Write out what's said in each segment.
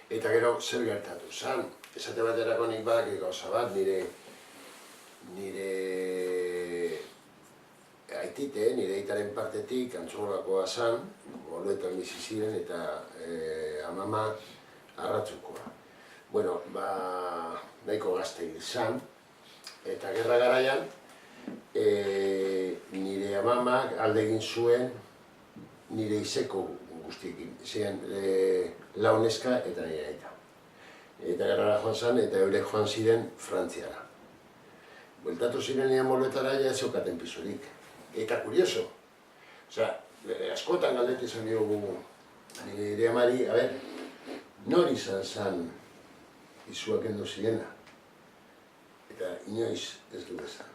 Eta gero zer gertatu zan, esate baterako nik badakit gauza bat, nire aitite, nire aitaren partetik Antzolakoa zan, Boluetan bizi ziren eta amama Arratzukoa. Bueno, nahiko gazte hil zan, eta gerra garaian, nire amamak alde egin zuen nire izeko guztiekin, ziren lau neska eta nire aita. Eta gerrara joan zan, eta eurek joan ziren Frantziara. Bueltatu ziren nian Boluetara, ez zeukaten pisurik. Eta kurioso. Osea, askotan galdetu izan diogu nire amari, nori izan zan izuak endo zirena. Eta inoiz ez du bezan.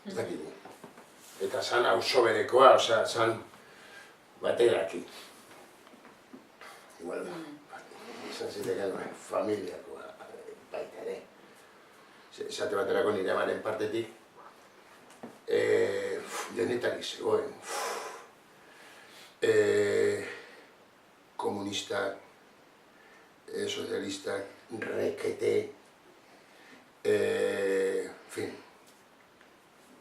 Ez dakidu. Eta zan auzo berekoa, osea, zan bateraki. Igual da. Izan zitekan familiakoa baita ere. Esate baterako nire amaren partetik, denetak izegoen. Komunistak, sozialistak, rekete, fin,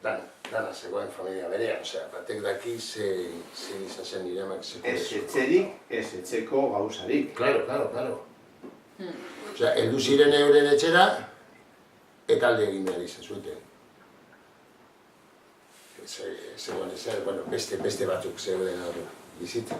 dana zegoen familia berean, osea, batek daki zein izan zen nire amak zeko. Ez etxerik, ez etxeko gauzarik. Claro. Osea, heldu ziren euren etxera, eta alde egin behar izan zuten. Zegoen ezer, beste batzuk zeuden hor bizitzen.